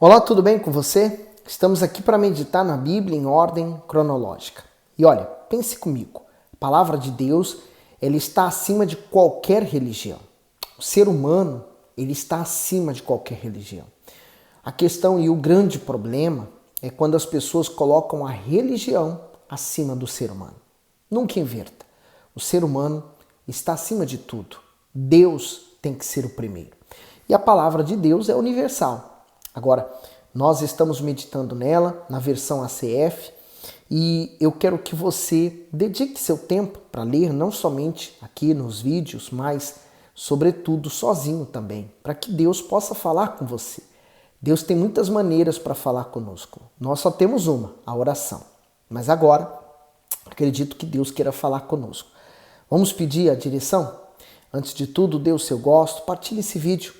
Olá, tudo bem com você? Estamos aqui para meditar na Bíblia em ordem cronológica. E olha, pense comigo, a palavra de Deus, ela está acima de qualquer religião. O ser humano, ele está acima de qualquer religião. A questão e o grande problema é quando as pessoas colocam a religião acima do ser humano. Nunca inverta. O ser humano está acima de tudo. Deus tem que ser o primeiro. E a palavra de Deus é universal. Agora, nós estamos meditando nela, na versão ACF, e eu quero que você dedique seu tempo para ler, não somente aqui nos vídeos, mas, sobretudo, sozinho também, para que Deus possa falar com você. Deus tem muitas maneiras para falar conosco. Nós só temos uma, a oração. Mas agora, acredito que Deus queira falar conosco. Vamos pedir a direção? Antes de tudo, dê o seu gosto, partilhe esse vídeo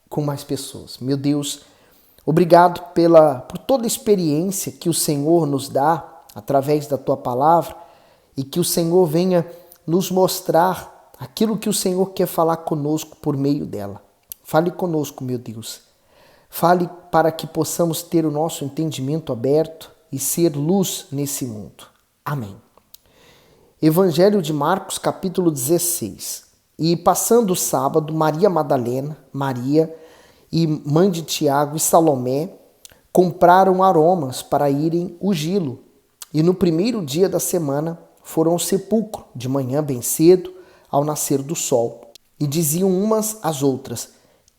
com mais pessoas. Meu Deus, obrigado por toda a experiência que o Senhor nos dá através da Tua Palavra e que o Senhor venha nos mostrar aquilo que o Senhor quer falar conosco por meio dela. Fale conosco, meu Deus. Fale para que possamos ter o nosso entendimento aberto e ser luz nesse mundo. Amém. Evangelho de Marcos, capítulo 16. E passando o sábado, Maria Madalena, Maria e mãe de Tiago e Salomé compraram aromas para irem ungí-lo. E no primeiro dia da semana foram ao sepulcro, de manhã bem cedo, ao nascer do sol. E diziam umas às outras: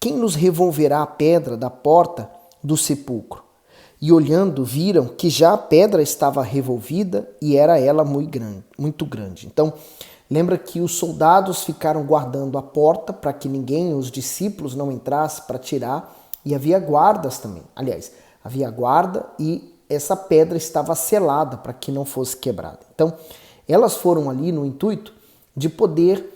quem nos revolverá a pedra da porta do sepulcro? E olhando, viram que já a pedra estava revolvida e era ela muito grande. Então, lembra que os soldados ficaram guardando a porta para que ninguém, os discípulos, não entrasse para tirar. E havia guardas também. Aliás, havia guarda e essa pedra estava selada para que não fosse quebrada. Então, elas foram ali no intuito de poder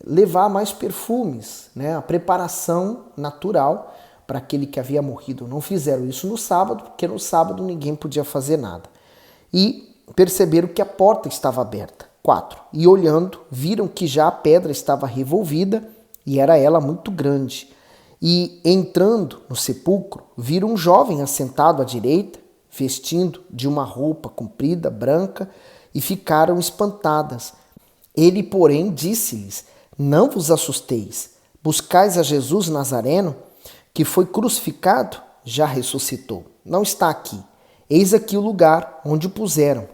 levar mais perfumes, né? A preparação natural para aquele que havia morrido. Não fizeram isso no sábado, porque no sábado ninguém podia fazer nada. E perceberam que a porta estava aberta. 4. E olhando, viram que já a pedra estava revolvida e era ela muito grande. E entrando no sepulcro, viram um jovem assentado à direita, vestindo de uma roupa comprida, branca, e ficaram espantadas. Ele, porém, disse-lhes: não vos assusteis, buscais a Jesus Nazareno, que foi crucificado, já ressuscitou. Não está aqui. Eis aqui o lugar onde o puseram.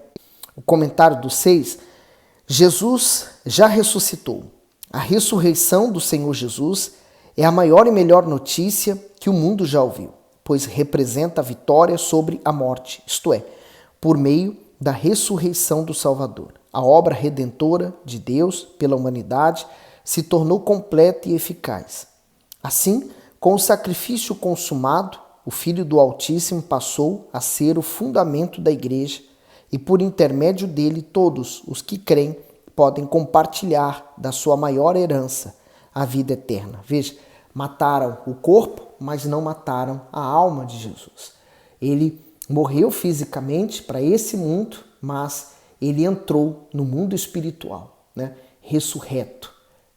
O comentário do 6: Jesus já ressuscitou. A ressurreição do Senhor Jesus é a maior e melhor notícia que o mundo já ouviu, pois representa a vitória sobre a morte, isto é, por meio da ressurreição do Salvador. A obra redentora de Deus pela humanidade se tornou completa e eficaz. Assim, com o sacrifício consumado, o Filho do Altíssimo passou a ser o fundamento da igreja e por intermédio dele todos os que creem podem compartilhar da sua maior herança, a vida eterna. Veja, mataram o corpo, mas não mataram a alma de Jesus. Ele morreu fisicamente para esse mundo, mas ele entrou no mundo espiritual, né? Ressurreto,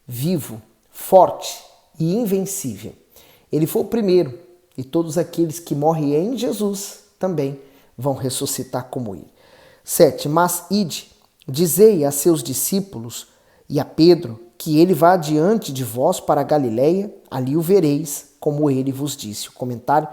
vivo, forte e invencível. Ele foi o primeiro e todos aqueles que morrem em Jesus também vão ressuscitar como ele. 7. Mas ide, dizei a seus discípulos e a Pedro que ele vá adiante de vós para a Galileia, ali o vereis, como ele vos disse. O comentário: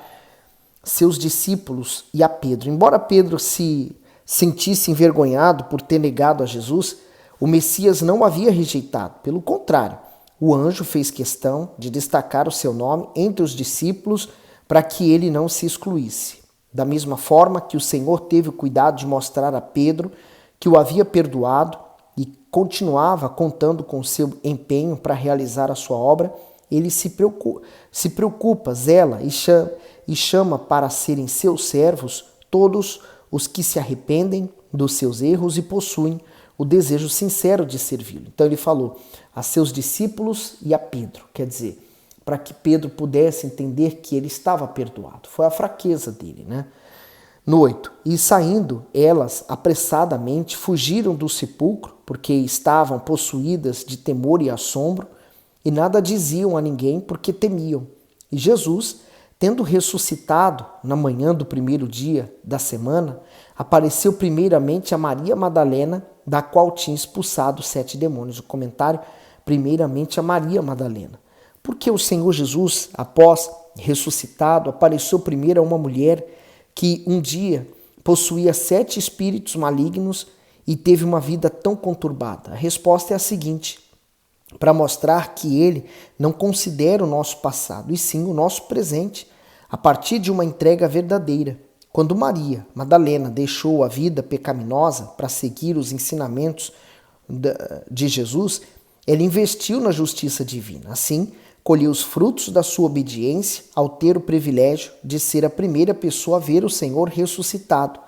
seus discípulos e a Pedro. Embora Pedro se sentisse envergonhado por ter negado a Jesus, o Messias não o havia rejeitado. Pelo contrário, o anjo fez questão de destacar o seu nome entre os discípulos para que ele não se excluísse. Da mesma forma que o Senhor teve o cuidado de mostrar a Pedro que o havia perdoado e continuava contando com seu empenho para realizar a sua obra, ele se preocupa, zela e chama para serem seus servos todos os que se arrependem dos seus erros e possuem o desejo sincero de servi-lo. Então ele falou a seus discípulos e a Pedro, quer dizer, para que Pedro pudesse entender que ele estava perdoado. Foi a fraqueza dele, né? No 8. E saindo, elas apressadamente fugiram do sepulcro, porque estavam possuídas de temor e assombro, e nada diziam a ninguém porque temiam. E Jesus, Tendo ressuscitado na manhã do primeiro dia da semana, apareceu primeiramente a Maria Madalena, da qual tinha expulsado 7 demônios. O comentário, primeiramente a Maria Madalena. Porque o Senhor Jesus, após ressuscitado, apareceu primeiro a uma mulher que um dia possuía 7 espíritos malignos e teve uma vida tão conturbada? A resposta é a seguinte: para mostrar que ele não considera o nosso passado, e sim o nosso presente, a partir de uma entrega verdadeira. Quando Maria Madalena deixou a vida pecaminosa para seguir os ensinamentos de Jesus, ela investiu na justiça divina. Assim, colheu os frutos da sua obediência ao ter o privilégio de ser a primeira pessoa a ver o Senhor ressuscitado.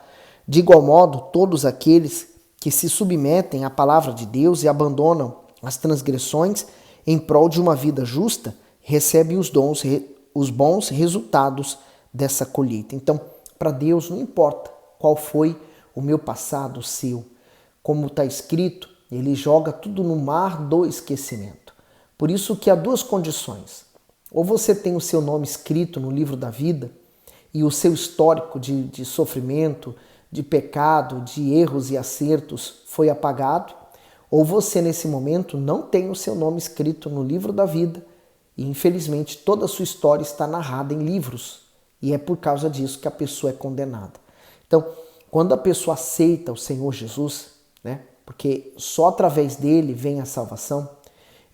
De igual modo, todos aqueles que se submetem à palavra de Deus e abandonam as transgressões em prol de uma vida justa, recebem os bons resultados dessa colheita. Então, para Deus não importa qual foi o meu passado, o seu. Como está escrito, ele joga tudo no mar do esquecimento. Por isso que há 2 condições. Ou você tem o seu nome escrito no livro da vida e o seu histórico de sofrimento, de pecado, de erros e acertos foi apagado, ou você nesse momento não tem o seu nome escrito no livro da vida e infelizmente toda a sua história está narrada em livros e é por causa disso que a pessoa é condenada. Então, quando a pessoa aceita o Senhor Jesus, né, porque só através dele vem a salvação,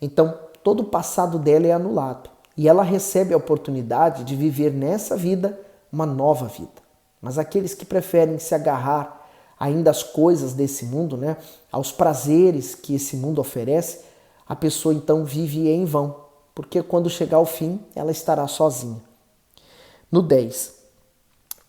então todo o passado dela é anulado e ela recebe a oportunidade de viver nessa vida uma nova vida. Mas aqueles que preferem se agarrar ainda às coisas desse mundo, né, aos prazeres que esse mundo oferece, a pessoa então vive em vão, porque quando chegar ao fim, ela estará sozinha. No 10.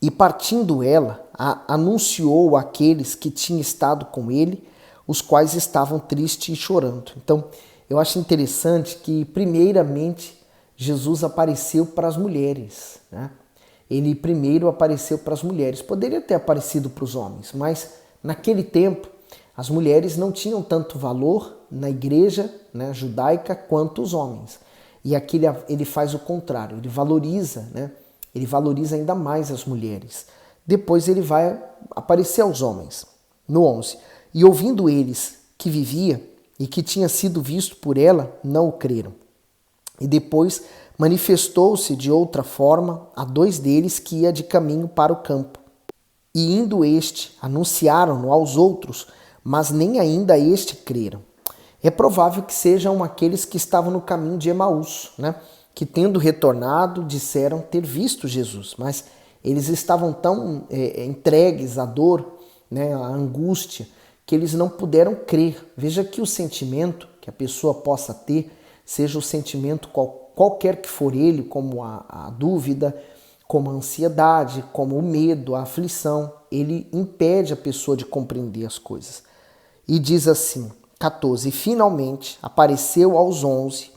E partindo ela, anunciou àqueles que tinham estado com ele, os quais estavam tristes e chorando. Então, eu acho interessante que, primeiramente, Jesus apareceu para as mulheres, né? Ele primeiro apareceu para as mulheres. Poderia ter aparecido para os homens, mas naquele tempo as mulheres não tinham tanto valor na igreja, né, judaica quanto os homens. E aqui ele faz o contrário, ele valoriza, né? Ele valoriza ainda mais as mulheres. Depois ele vai aparecer aos homens. No 11. E ouvindo eles que vivia e que tinha sido visto por ela, não o creram. E depois manifestou-se de outra forma a 2 deles que ia de caminho para o campo. E indo anunciaram-no aos outros, mas nem ainda a este creram. É provável que sejam aqueles que estavam no caminho de Emaús, né? Que tendo retornado disseram ter visto Jesus, mas eles estavam tão entregues à dor, né, à angústia, que eles não puderam crer. Veja que o sentimento que a pessoa possa ter, seja o sentimento qualquer que for ele, como a dúvida, como a ansiedade, como o medo, a aflição, ele impede a pessoa de compreender as coisas. E diz assim, 14, e finalmente apareceu aos 11,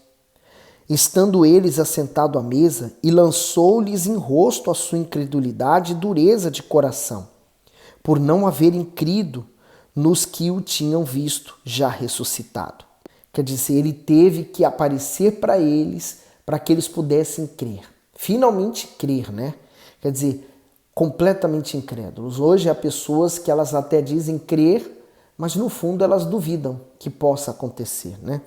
estando eles assentados à mesa, e lançou-lhes em rosto a sua incredulidade e dureza de coração, por não haverem crido nos que o tinham visto já ressuscitado. Quer dizer, ele teve que aparecer para eles, para que eles pudessem crer. Finalmente crer, né? Quer dizer, completamente incrédulos. Hoje há pessoas que elas até dizem crer, mas no fundo elas duvidam que possa acontecer, né?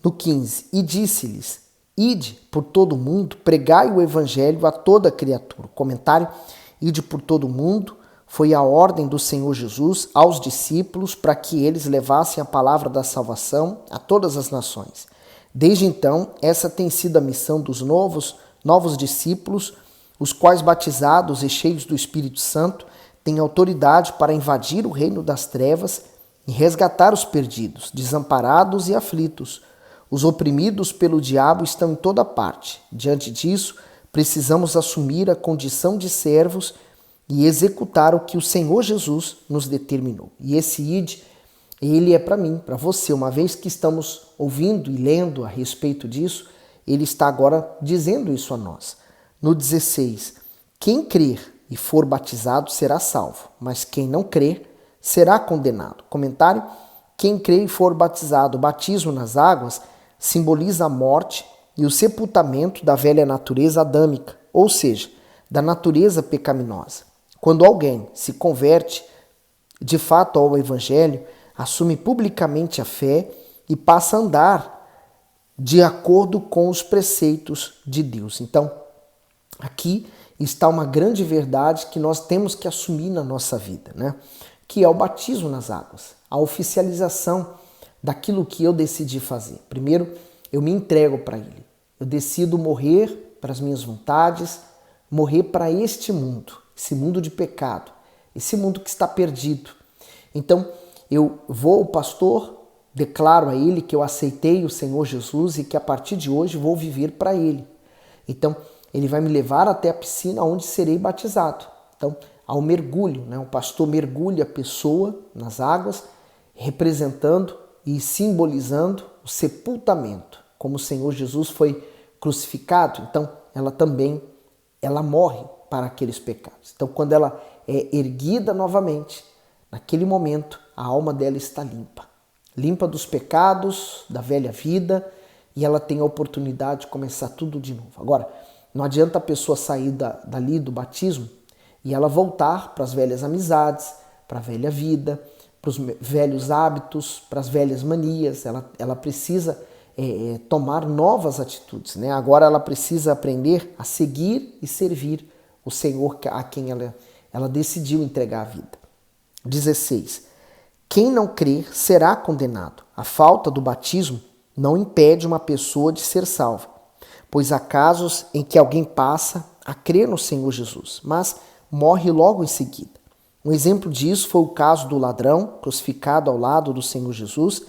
No 15, e disse-lhes, ide por todo o mundo, pregai o evangelho a toda criatura. Comentário, ide por todo o mundo, foi a ordem do Senhor Jesus aos discípulos para que eles levassem a palavra da salvação a todas as nações. Desde então, essa tem sido a missão dos novos discípulos, os quais, batizados e cheios do Espírito Santo, têm autoridade para invadir o reino das trevas e resgatar os perdidos, desamparados e aflitos. Os oprimidos pelo diabo estão em toda parte. Diante disso, precisamos assumir a condição de servos e executar o que o Senhor Jesus nos determinou. E esse id, ele é para mim, para você. Uma vez que estamos ouvindo e lendo a respeito disso, ele está agora dizendo isso a nós. No 16, quem crer e for batizado será salvo, mas quem não crer será condenado. Comentário, quem crer e for batizado, o batismo nas águas, simboliza a morte e o sepultamento da velha natureza adâmica, ou seja, da natureza pecaminosa. Quando alguém se converte de fato ao Evangelho, assume publicamente a fé e passa a andar de acordo com os preceitos de Deus. Então, aqui está uma grande verdade que nós temos que assumir na nossa vida, né? Que é o batismo nas águas, a oficialização daquilo que eu decidi fazer. Primeiro, eu me entrego para Ele. Eu decido morrer para as minhas vontades, morrer para este mundo, esse mundo de pecado, esse mundo que está perdido. Então, eu vou ao pastor, declaro a ele que eu aceitei o Senhor Jesus e que a partir de hoje vou viver para Ele. Então, ele vai me levar até a piscina onde serei batizado. Então, ao mergulho, né? O pastor mergulha a pessoa nas águas, representando e simbolizando o sepultamento. Como o Senhor Jesus foi crucificado, então ela morre para aqueles pecados. Então, quando ela é erguida novamente, naquele momento, a alma dela está limpa. Limpa dos pecados, da velha vida, e ela tem a oportunidade de começar tudo de novo. Agora, não adianta a pessoa sair dali do batismo e ela voltar para as velhas amizades, para a velha vida, para os velhos hábitos, para as velhas manias. Ela precisa tomar novas atitudes, né? Agora ela precisa aprender a seguir e servir o Senhor a quem ela decidiu entregar a vida. 16. Quem não crer será condenado. A falta do batismo não impede uma pessoa de ser salva, pois há casos em que alguém passa a crer no Senhor Jesus, mas morre logo em seguida. Um exemplo disso foi o caso do ladrão crucificado ao lado do Senhor Jesus.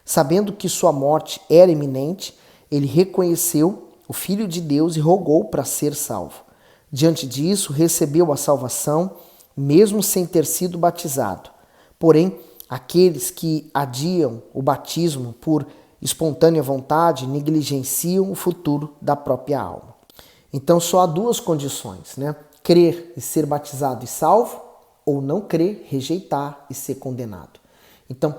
Sabendo que sua morte era iminente, ele reconheceu o Filho de Deus e rogou para ser salvo. Diante disso, recebeu a salvação, mesmo sem ter sido batizado. Porém, aqueles que adiam o batismo por espontânea vontade negligenciam o futuro da própria alma. Então, só há duas condições, né? Crer e ser batizado e salvo, ou não crer, rejeitar e ser condenado. Então,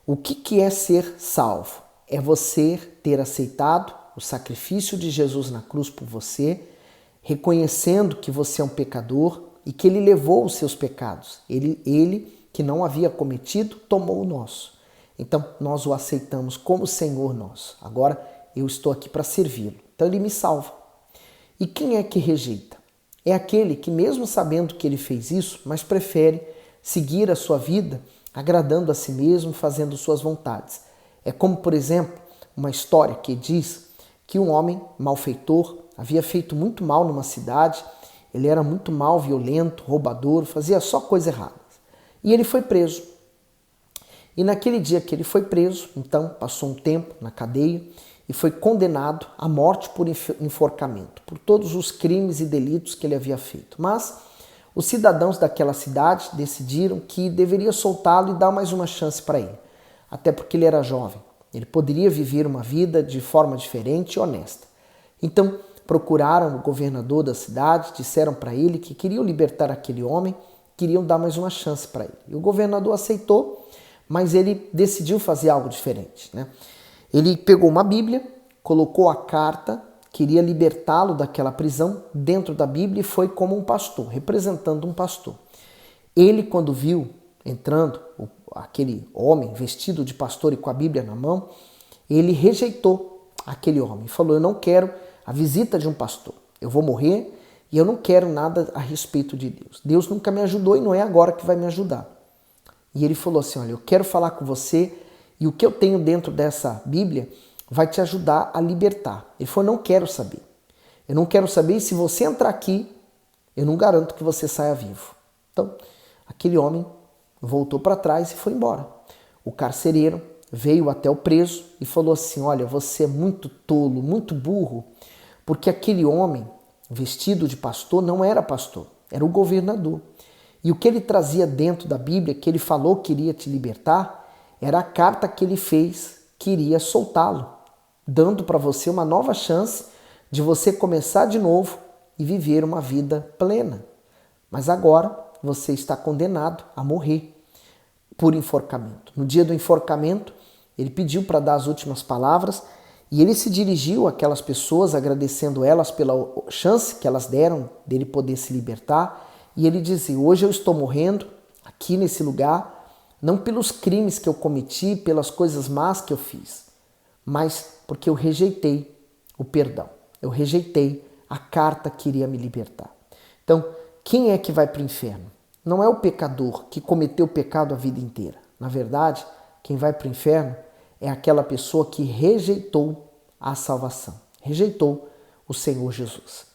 o que é ser salvo? É você ter aceitado o sacrifício de Jesus na cruz por você, reconhecendo que você é um pecador e que Ele levou os seus pecados. Ele que não havia cometido, tomou o nosso. Então, nós o aceitamos como Senhor nosso. Agora, eu estou aqui para servi-lo. Então, Ele me salva. E quem é que rejeita? É aquele que, mesmo sabendo que ele fez isso, mas prefere seguir a sua vida agradando a si mesmo, fazendo suas vontades. É como, por exemplo, uma história que diz que um homem malfeitor havia feito muito mal numa cidade, ele era muito mal, violento, roubador, fazia só coisas erradas. E ele foi preso. E naquele dia que ele foi preso, então passou um tempo na cadeia e foi condenado à morte por enforcamento, por todos os crimes e delitos que ele havia feito. Mas os cidadãos daquela cidade decidiram que deveria soltá-lo e dar mais uma chance para ele, até porque ele era jovem. Ele poderia viver uma vida de forma diferente e honesta. Então procuraram o governador da cidade, disseram para ele que queriam libertar aquele homem, queriam dar mais uma chance para ele. E o governador aceitou, mas ele decidiu fazer algo diferente, né? Ele pegou uma Bíblia, colocou a carta, queria libertá-lo daquela prisão dentro da Bíblia e foi como um pastor, representando um pastor. Ele, quando viu entrando aquele homem vestido de pastor e com a Bíblia na mão, ele rejeitou aquele homem. Falou, eu não quero a visita de um pastor. Eu vou morrer e eu não quero nada a respeito de Deus. Deus nunca me ajudou e não é agora que vai me ajudar. E ele falou assim, olha, eu quero falar com você e o que eu tenho dentro dessa Bíblia vai te ajudar a libertar. Ele falou, não quero saber. Eu não quero saber e se você entrar aqui, eu não garanto que você saia vivo. Então, aquele homem voltou para trás e foi embora. O carcereiro veio até o preso e falou assim, olha, você é muito tolo, muito burro, porque aquele homem vestido de pastor não era pastor, era o governador. E o que ele trazia dentro da Bíblia, que ele falou que iria te libertar, era a carta que ele fez que iria soltá-lo, dando para você uma nova chance de você começar de novo e viver uma vida plena. Mas agora você está condenado a morrer por enforcamento. No dia do enforcamento, ele pediu para dar as últimas palavras E ele se dirigiu àquelas pessoas, agradecendo elas pela chance que elas deram dele poder se libertar. E ele dizia: hoje eu estou morrendo aqui nesse lugar, não pelos crimes que eu cometi, pelas coisas más que eu fiz, mas porque eu rejeitei o perdão. Eu rejeitei a carta que iria me libertar. Então, quem é que vai para o inferno? Não é o pecador que cometeu o pecado a vida inteira. Na verdade, quem vai para o inferno é aquela pessoa que rejeitou a salvação, rejeitou o Senhor Jesus.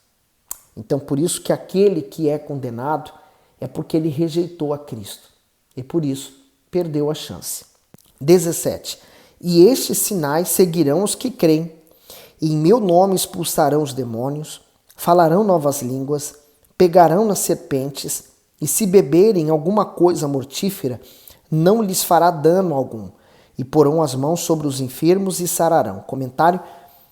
Então, por isso que aquele que é condenado é porque ele rejeitou a Cristo e por isso perdeu a chance. 17. E estes sinais seguirão os que creem. E em meu nome expulsarão os demônios, falarão novas línguas, pegarão nas serpentes, e se beberem alguma coisa mortífera, não lhes fará dano algum, e porão as mãos sobre os enfermos e sararão. Comentário: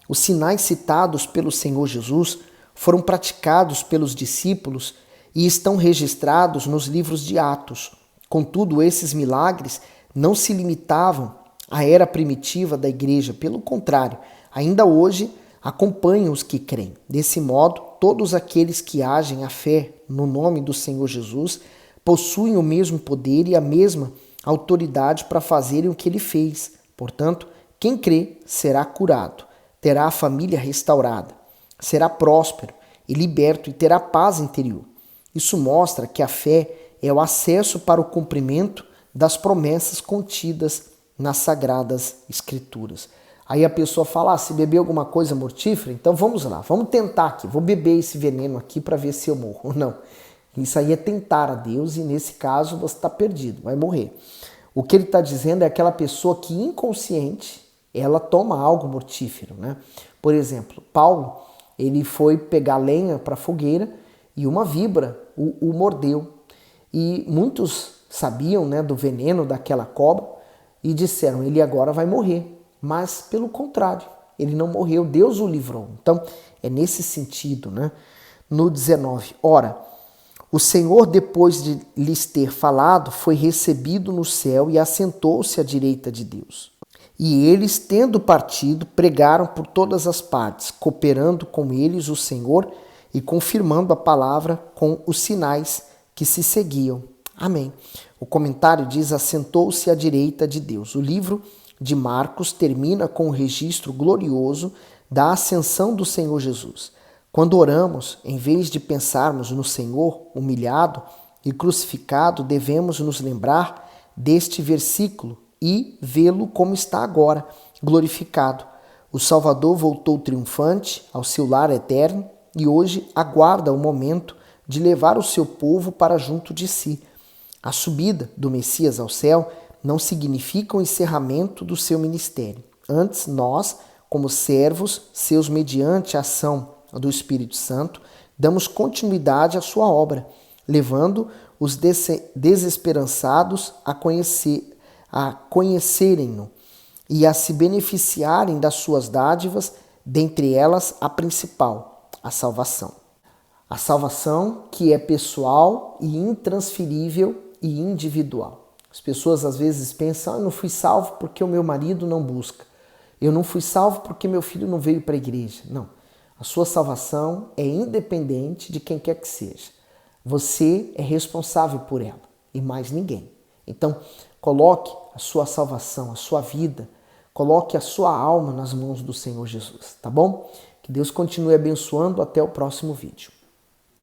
os sinais citados pelo Senhor Jesus foram praticados pelos discípulos e estão registrados nos livros de Atos. Contudo, esses milagres não se limitavam à era primitiva da igreja, pelo contrário, ainda hoje acompanham os que creem. Desse modo, todos aqueles que agem a fé no nome do Senhor Jesus possuem o mesmo poder e a mesma autoridade para fazerem o que ele fez. Portanto, quem crê será curado, terá a família restaurada, será próspero e liberto e terá paz interior. Isso mostra que a fé é o acesso para o cumprimento das promessas contidas nas Sagradas Escrituras. Aí a pessoa fala: se beber alguma coisa mortífera, então vamos lá, vamos tentar aqui, vou beber esse veneno aqui para ver se eu morro. Não, isso aí é tentar a Deus e nesse caso você está perdido, vai morrer. O que ele está dizendo é aquela pessoa que inconsciente, ela toma algo mortífero, né? Por exemplo, Paulo, ele foi pegar lenha para a fogueira e uma víbora o mordeu. E muitos sabiam, né, do veneno daquela cobra e disseram: ele agora vai morrer. Mas, pelo contrário, ele não morreu, Deus o livrou. Então, é nesse sentido, né? No 19, ora, o Senhor, depois de lhes ter falado, foi recebido no céu e assentou-se à direita de Deus. E eles, tendo partido, pregaram por todas as partes, cooperando com eles o Senhor e confirmando a palavra com os sinais que se seguiam. Amém. O comentário diz: assentou-se à direita de Deus. O livro de Marcos termina com o registro glorioso da ascensão do Senhor Jesus. Quando oramos, em vez de pensarmos no Senhor humilhado e crucificado, devemos nos lembrar deste versículo e vê-lo como está agora, glorificado. O Salvador voltou triunfante ao seu lar eterno e hoje aguarda o momento de levar o seu povo para junto de si. A subida do Messias ao céu não significa o encerramento do seu ministério. Antes, nós, como servos seus mediante a ação do Espírito Santo, damos continuidade à sua obra, levando os desesperançados a conhecerem-no e a se beneficiarem das suas dádivas, dentre elas a principal, a salvação. A salvação que é pessoal e intransferível e individual. As pessoas às vezes pensam: eu não fui salvo porque o meu marido não busca. Eu não fui salvo porque meu filho não veio para a igreja. Não. A sua salvação é independente de quem quer que seja. Você é responsável por ela e mais ninguém. Então, coloque a sua salvação, a sua vida, coloque a sua alma nas mãos do Senhor Jesus, tá bom? Que Deus continue abençoando. Até o próximo vídeo.